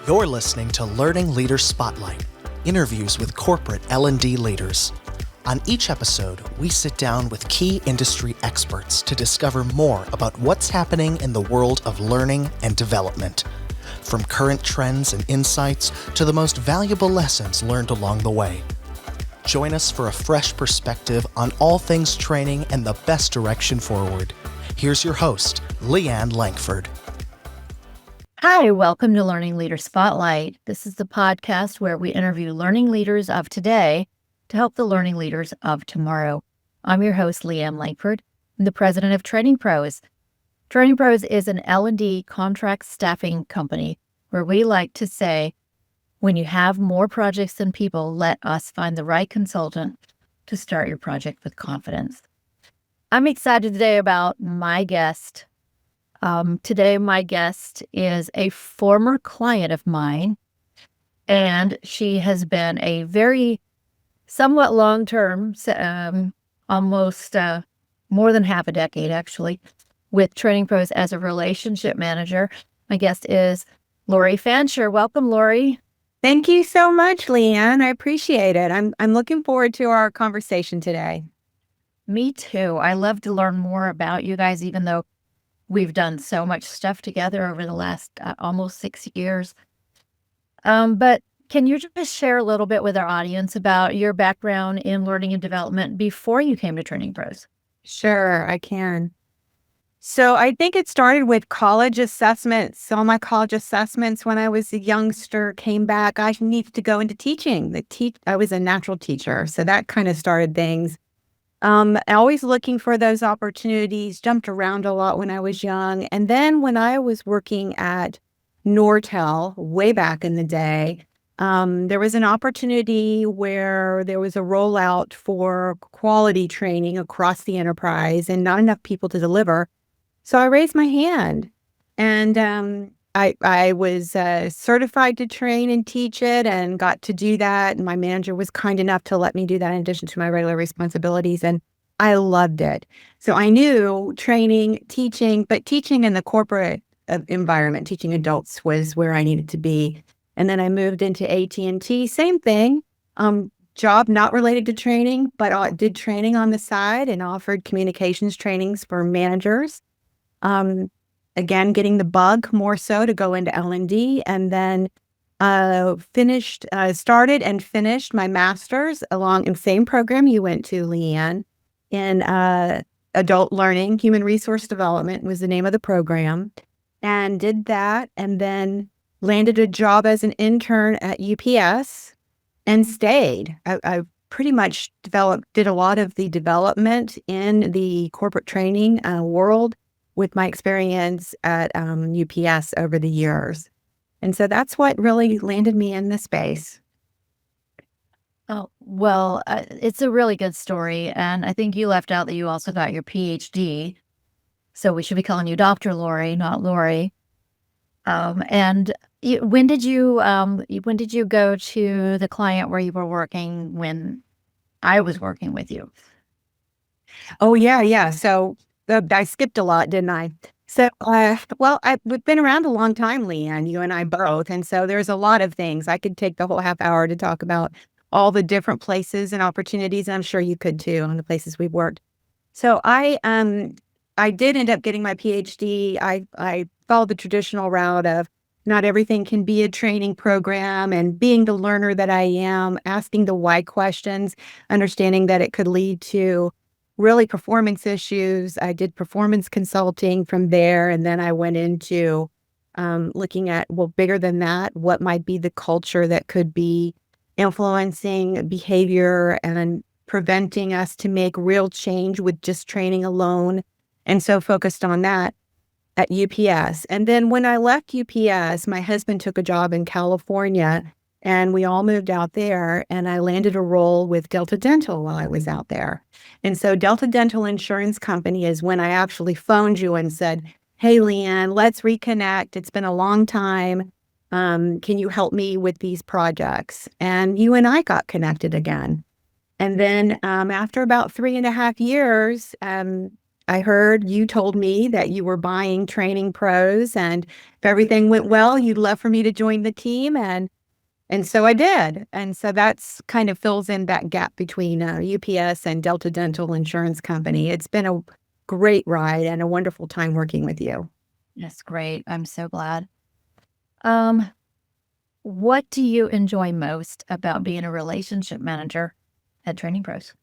You're listening to Learning Leader Spotlight, interviews with corporate L&D leaders. On each episode, we sit down with key industry experts to discover more about what's happening in the world of learning and development, from current trends and insights to the most valuable lessons learned along the way. Join us for a fresh perspective on all things training and the best direction forward. Here's your host, Leanne Langford. Hi, welcome to Learning Leader Spotlight. This is the podcast where we interview learning leaders of today to help the learning leaders of tomorrow. I'm your host, Leanne Langford. I'm the president of TrainingPros. TrainingPros is an L&D contract staffing company where we like to say, when you have more projects than people, let us find the right consultant to start your project with confidence. I'm excited today about my guest. Today, my guest is a former client of mine, and she has been a very somewhat long-term, almost more than half a decade, actually, with TrainingPros as a relationship manager. My guest is Lori Fancher. Welcome, Lori. Thank you so much, Leanne. I appreciate it. I'm looking forward to our conversation today. Me too. I love to learn more about you guys, even though we've done so much stuff together over the last almost 6 years. But can you just share a little bit with our audience about your background in learning and development before you came to TrainingPros? Sure, I can. So I think it started with college assessments. All my college assessments when I was a youngster came back. I needed to go into teaching. I was a natural teacher, so that kind of started things. Always looking for those opportunities, jumped around a lot when I was young. And then when I was working at Nortel way back in the day, there was an opportunity where there was a rollout for quality training across the enterprise and not enough people to deliver. So I raised my hand, and I was certified to train and teach it and got to do that. And my manager was kind enough to let me do that in addition to my regular responsibilities. And I loved it. So I knew training, teaching, but teaching in the corporate environment, teaching adults was where I needed to be. And then I moved into AT&T, same thing, job not related to training, but I did training on the side and offered communications trainings for managers. Again, getting the bug more so to go into L&D, and then started and finished my master's along in the same program you went to, Leanne, in adult learning. Human resource development was the name of the program, and did that, and then landed a job as an intern at UPS and stayed. I pretty much did a lot of the development in the corporate training world with my experience at UPS over the years. And so that's what really landed me in this space. Oh, well, it's a really good story. And I think you left out that you also got your PhD. So we should be calling you Dr. Lori, not Lori. When did you go to the client where you were working when I was working with you? Oh, yeah. So I skipped a lot, didn't I? So, we've been around a long time, Leanne, you and I both. And so there's a lot of things. I could take the whole half hour to talk about all the different places and opportunities. And I'm sure you could too, on the places we've worked. So I did end up getting my PhD. I followed the traditional route of not everything can be a training program, and being the learner that I am, asking the why questions, understanding that it could lead to really performance issues. I did performance consulting from there. And then I went into looking at, bigger than that, what might be the culture that could be influencing behavior and preventing us to make real change with just training alone. And so focused on that at UPS. And then when I left UPS, my husband took a job in California, and we all moved out there, and I landed a role with Delta Dental while I was out there. And so Delta Dental Insurance Company is when I actually phoned you and said, hey, Leanne, let's reconnect. It's been a long time. Can you help me with these projects? And you and I got connected again. And then after about 3.5 years, I heard you told me that you were buying Training Pros, and if everything went well, you'd love for me to join the team, and so I did. And so that's kind of fills in that gap between UPS and Delta Dental Insurance Company. It's been a great ride and a wonderful time working with you. That's great. I'm so glad. Um, what do you enjoy most about being a relationship manager at Training Pros?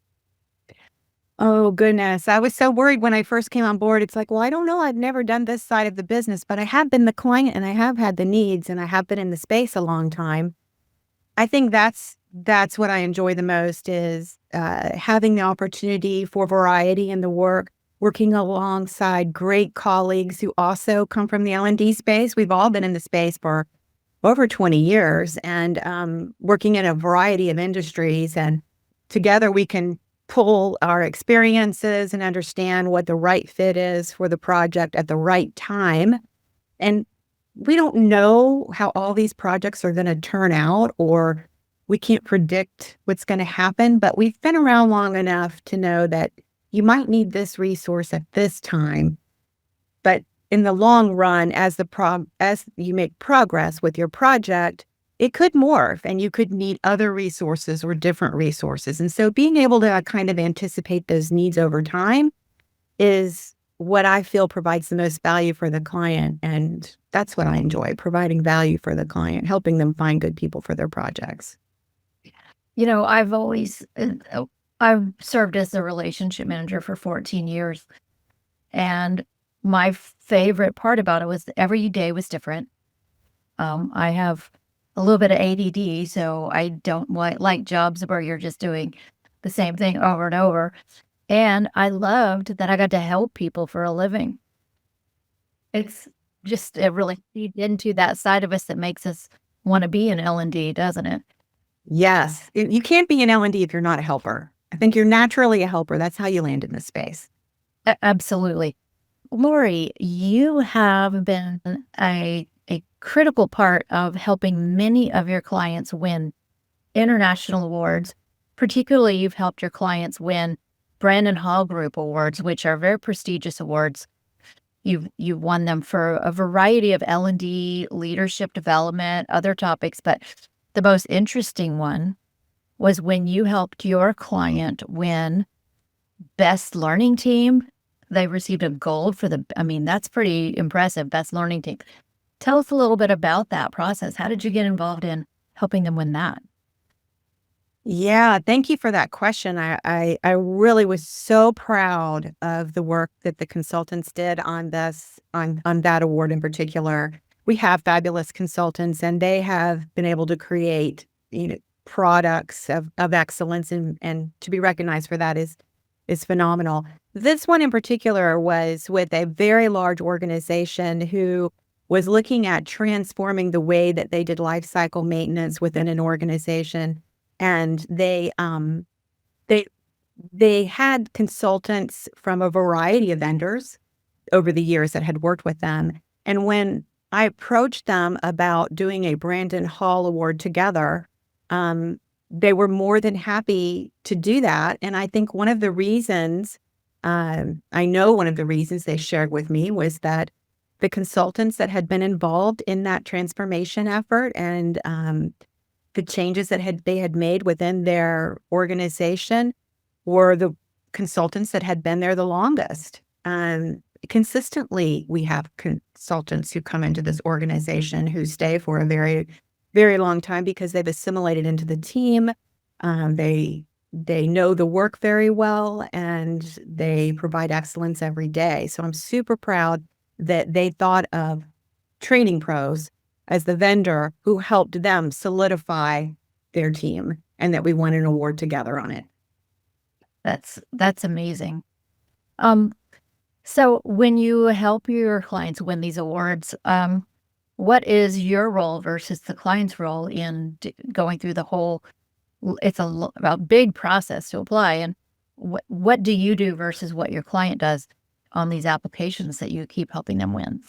Oh, goodness. I was so worried when I first came on board. It's like, well, I don't know. I've never done this side of the business, but I have been the client and I have had the needs and I have been in the space a long time. I think that's what I enjoy the most is having the opportunity for variety in the work, working alongside great colleagues who also come from the L&D space. We've all been in the space for over 20 years and working in a variety of industries. And together we can pull our experiences and understand what the right fit is for the project at the right time. And we don't know how all these projects are going to turn out, or we can't predict what's going to happen, but we've been around long enough to know that you might need this resource at this time. But in the long run, as you make progress with your project, it could morph and you could need other resources or different resources. And so being able to kind of anticipate those needs over time is what I feel provides the most value for the client. And that's what I enjoy, providing value for the client, helping them find good people for their projects. I've served as a relationship manager for 14 years. And my favorite part about it was that every day was different. I have a little bit of ADD, so I don't like jobs where you're just doing the same thing over and over. And I loved that I got to help people for a living. It's just it really feeds into that side of us that makes us want to be in L&D, doesn't it? Yes. You can't be an L&D if you're not a helper. I think you're naturally a helper. That's how you land in this space. Absolutely. Lori, you have been a critical part of helping many of your clients win international awards. Particularly, you've helped your clients win Brandon Hall Group awards, which are very prestigious awards. You've won them for a variety of L&D, leadership development, other topics, but the most interesting one was when you helped your client win Best Learning Team. They received a gold for that's pretty impressive, Best Learning Team. Tell us a little bit about that process. How did you get involved in helping them win that? Yeah, thank you for that question. I really was so proud of the work that the consultants did on that award in particular. We have fabulous consultants, and they have been able to create, products of excellence, and to be recognized for that is phenomenal. This one in particular was with a very large organization who was looking at transforming the way that they did life cycle maintenance within an organization. And they had consultants from a variety of vendors over the years that had worked with them. And when I approached them about doing a Brandon Hall Award together, they were more than happy to do that. And I think one of the reasons they shared with me was that the consultants that had been involved in that transformation effort and the changes that they had made within their organization were the consultants that had been there the longest. Consistently, we have consultants who come into this organization who stay for a very, very long time because they've assimilated into the team. They know the work very well, and they provide excellence every day. So I'm super proud that they thought of Training Pros as the vendor who helped them solidify their team, and that we won an award together on it. That's amazing. So when you help your clients win these awards, what is your role versus the client's role in going through the whole? It's a big process to apply, and what do you do versus what your client does on these applications that you keep helping them win?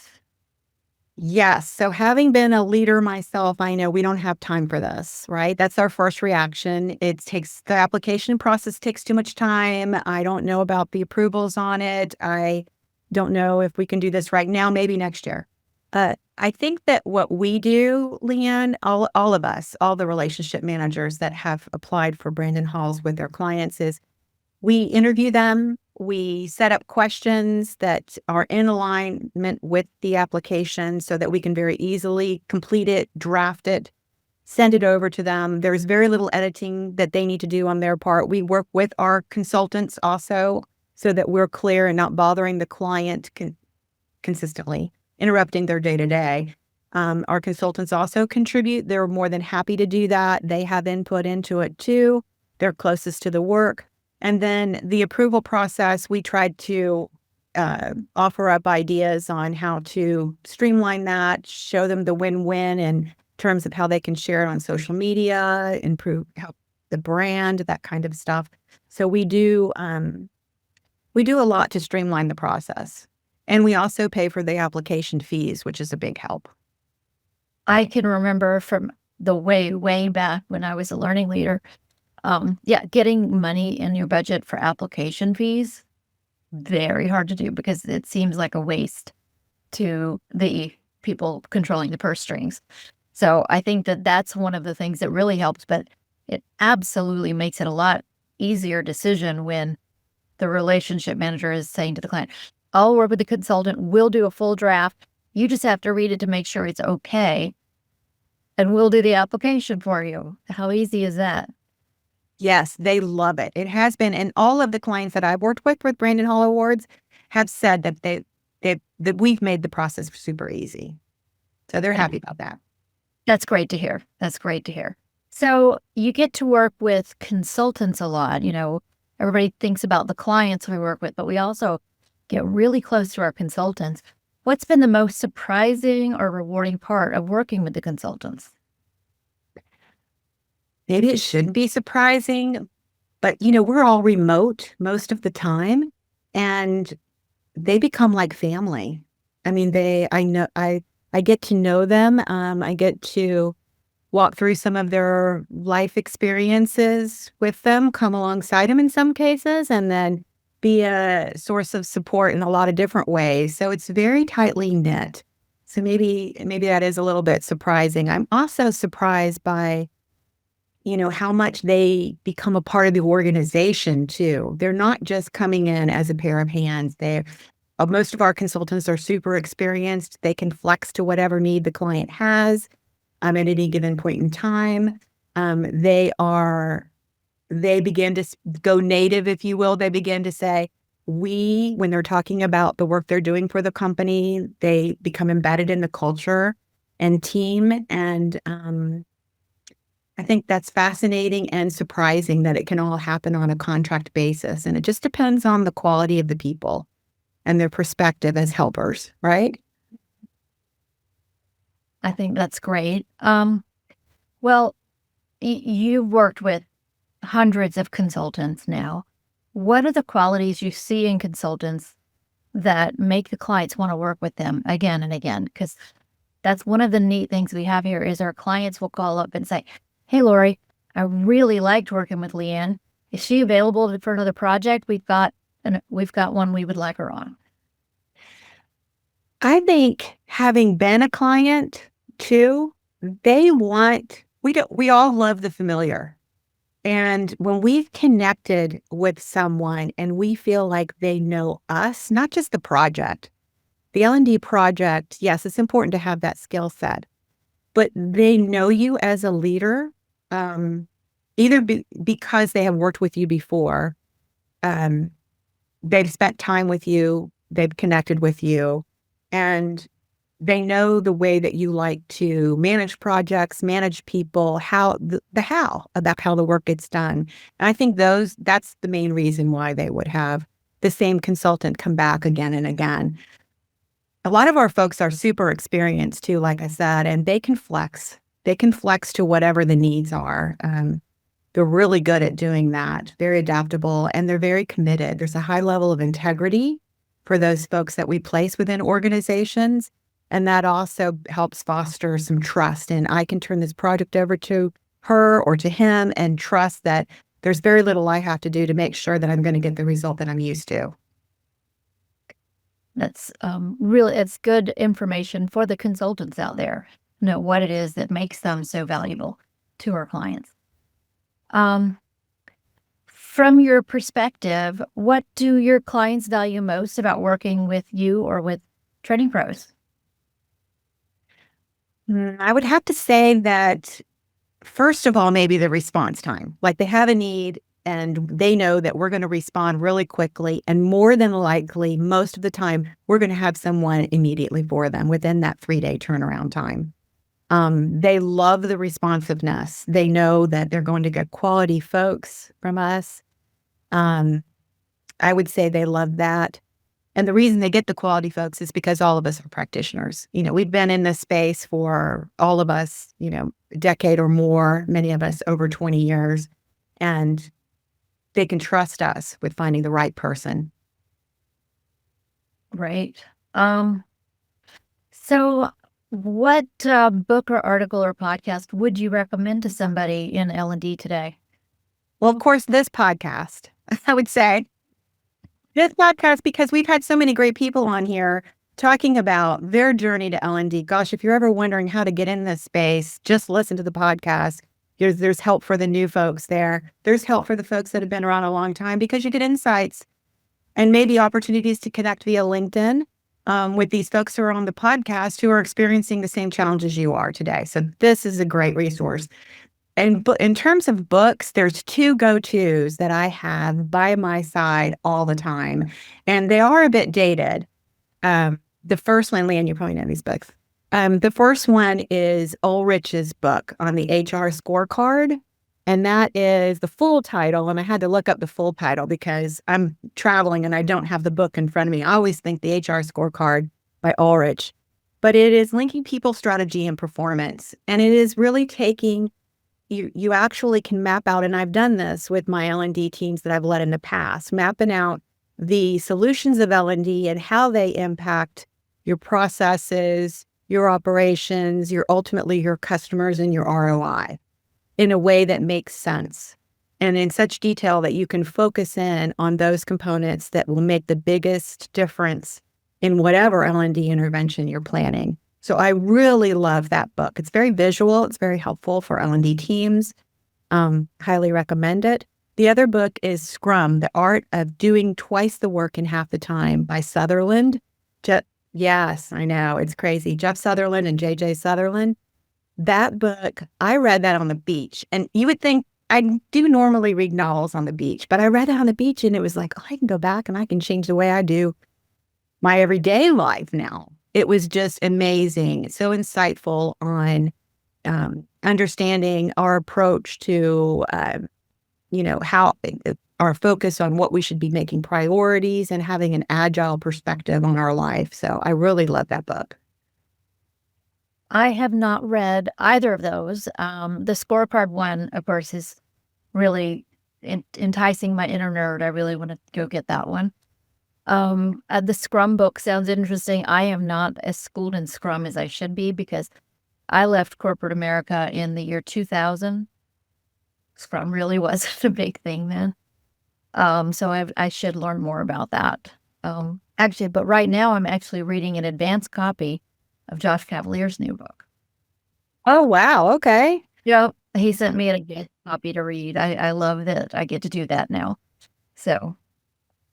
Yes. So having been a leader myself, I know we don't have time for this, right? That's our first reaction. The application process takes too much time. I don't know about the approvals on it. I don't know if we can do this right now, maybe next year. I think that what we do, Leanne, all of us, all the relationship managers that have applied for Brandon Halls with their clients is we interview them. We set up questions that are in alignment with the application so that we can very easily complete it, draft it, send it over to them. There's very little editing that they need to do on their part. We work with our consultants also so that we're clear and not bothering the client consistently, interrupting their day-to-day. Our consultants also contribute. They're more than happy to do that. They have input into it too. They're closest to the work. And then the approval process, we tried to offer up ideas on how to streamline that, show them the win-win in terms of how they can share it on social media, help the brand, that kind of stuff. So we do a lot to streamline the process. And we also pay for the application fees, which is a big help. I can remember from the way back when I was a learning leader, getting money in your budget for application fees, very hard to do because it seems like a waste to the people controlling the purse strings. So I think that that's one of the things that really helps, but it absolutely makes it a lot easier decision when the relationship manager is saying to the client, I'll work with the consultant, we'll do a full draft. You just have to read it to make sure it's okay. And we'll do the application for you. How easy is that? Yes, they love it. It has been, and all of the clients that I've worked with Brandon Hall Awards have said that that we've made the process super easy. So they're happy about that. That's great to hear. That's great to hear. So you get to work with consultants a lot. Everybody thinks about the clients we work with, but we also get really close to our consultants. What's been the most surprising or rewarding part of working with the consultants? Maybe it shouldn't be surprising, but we're all remote most of the time, and they become like family. I mean, I get to know them. I get to walk through some of their life experiences with them, come alongside them in some cases, and then be a source of support in a lot of different ways. So it's very tightly knit. So maybe that is a little bit surprising. I'm also surprised by how much they become a part of the organization too. They're not just coming in as a pair of hands. Most of our consultants are super experienced. They can flex to whatever need the client has at any given point in time. They begin to go native, if you will. They begin to say, when they're talking about the work they're doing for the company, they become embedded in the culture and team. And I think that's fascinating and surprising that it can all happen on a contract basis. And it just depends on the quality of the people and their perspective as helpers, right? I think that's great. Well, you've worked with hundreds of consultants now. What are the qualities you see in consultants that make the clients want to work with them again and again? Because that's one of the neat things we have here is our clients will call up and say, hey, Lori, I really liked working with Leanne. Is she available for another project? We've got one we would like her on. I think having been a client too, we all love the familiar. And when we've connected with someone and we feel like they know us, not just the project, the L&D project, yes, it's important to have that skill set, but they know you as a leader, either because they have worked with you before, they've spent time with you, they've connected with you, and they know the way that you like to manage projects, manage people, about how the work gets done. And I think that's the main reason why they would have the same consultant come back again and again. A lot of our folks are super experienced too, like I said, and they can flex. They can flex to whatever the needs are. They're really good at doing that, very adaptable, and they're very committed. There's a high level of integrity for those folks that we place within organizations. And that also helps foster some trust. And I can turn this project over to her or to him and trust that there's very little I have to do to make sure that I'm going to get the result that I'm used to. That's really, it's good information for the consultants out there. Know what it is that makes them so valuable to our clients. From your perspective, what do your clients value most about working with you or with TrainingPros? I would have to say that, first of all, maybe the response time. Like they have a need and they know that we're going to respond really quickly. And more than likely, most of the time, we're going to have someone immediately for them within that 3-day turnaround time. They love the responsiveness. They know that they're going to get quality folks from us. I would say they love that. And the reason they get the quality folks is because all of us are practitioners. We've been in this space for all of us, a decade or more, many of us over 20 years, and they can trust us with finding the right person. Right. So what book or article or podcast would you recommend to somebody in L&D today? Well, of course, this podcast, I would say. This podcast, because we've had so many great people on here talking about their journey to L&D. Gosh, if you're ever wondering how to get in this space, just listen to the podcast. There's help for the new folks there. There's help for the folks that have been around a long time because you get insights and maybe opportunities to connect via LinkedIn with these folks who are on the podcast who are experiencing the same challenges you are today. So this is a great resource. And in terms of books, there's 2 go-tos that I have by my side all the time, and they are a bit dated. The first one, Leanne, you probably know these books. The first one is Ulrich's book on the HR scorecard, and that is the full title, and I had to look up the full title because I'm traveling and I don't have the book in front of me. I always think the HR scorecard by Ulrich, but it is linking people, strategy, and performance, and it is really taking you actually can map out, and I've done this with my L&D teams that I've led in the past, mapping out the solutions of L&D and how they impact your processes, your operations, ultimately your customers and your ROI in a way that makes sense and in such detail that you can focus in on those components that will make the biggest difference in whatever L&D intervention you're planning. So I really love that book. It's very visual. It's very helpful for L&D teams. Highly recommend it. The other book is Scrum, The Art of Doing Twice the Work in Half the Time by Sutherland. Yes, I know. It's crazy. Jeff Sutherland and JJ Sutherland. That book, I read that on the beach. And you would think I do normally read novels on the beach, but I read it on the beach and it was like, oh, I can go back and I can change the way I do my everyday life now. It was just amazing. So insightful on understanding our approach to, how our focus on what we should be making priorities and having an agile perspective on our life. So I really love that book. I have not read either of those. The scorecard one, of course, is really enticing my inner nerd. I really want to go get that one. The Scrum book sounds interesting. I am not as schooled in Scrum as I should be because I left corporate America in the year 2000. Scrum really wasn't a big thing then. So I should learn more about that. Actually, but right now I'm actually reading an advanced copy of Josh Cavalier's new book. Oh, wow. Okay. Yeah, he sent me a copy to read. I love that I get to do that now. So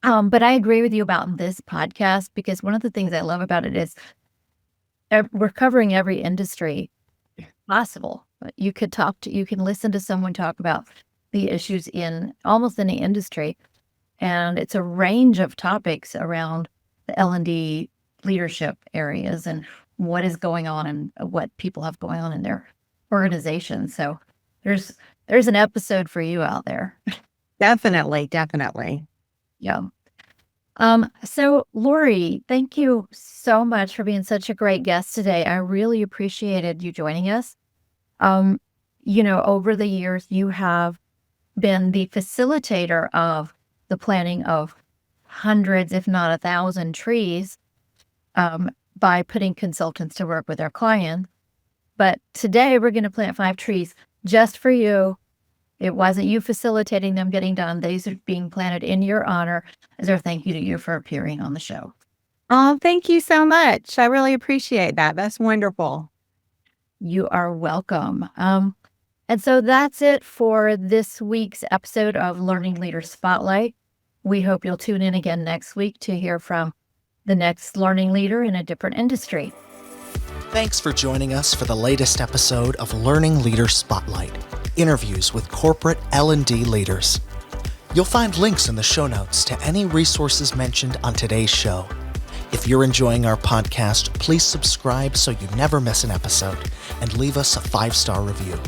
but I agree with you about this podcast because one of the things I love about it is we're covering every industry possible. You can listen to someone talk about the issues in almost any industry, and it's a range of topics around the L&D leadership areas and what is going on and what people have going on in their organization. So there's an episode for you out there. Definitely. Yeah. So Lori, thank you so much for being such a great guest today. I really appreciated you joining us. Over the years, you have been the facilitator of the planting of hundreds, if not 1,000 trees. by putting consultants to work with our clients. But today we're going to plant 5 trees just for you. It wasn't you facilitating them getting done. These are being planted in your honor as our thank you to you for appearing on the show. Oh, thank you so much. I really appreciate that. That's wonderful. You are welcome. And so that's it for this week's episode of Learning Leader Spotlight. We hope you'll tune in again next week to hear from the next learning leader in a different industry. Thanks for joining us for the latest episode of Learning Leader Spotlight, interviews with corporate L&D leaders. You'll find links in the show notes to any resources mentioned on today's show. If you're enjoying our podcast, please subscribe so you never miss an episode and leave us a 5-star review.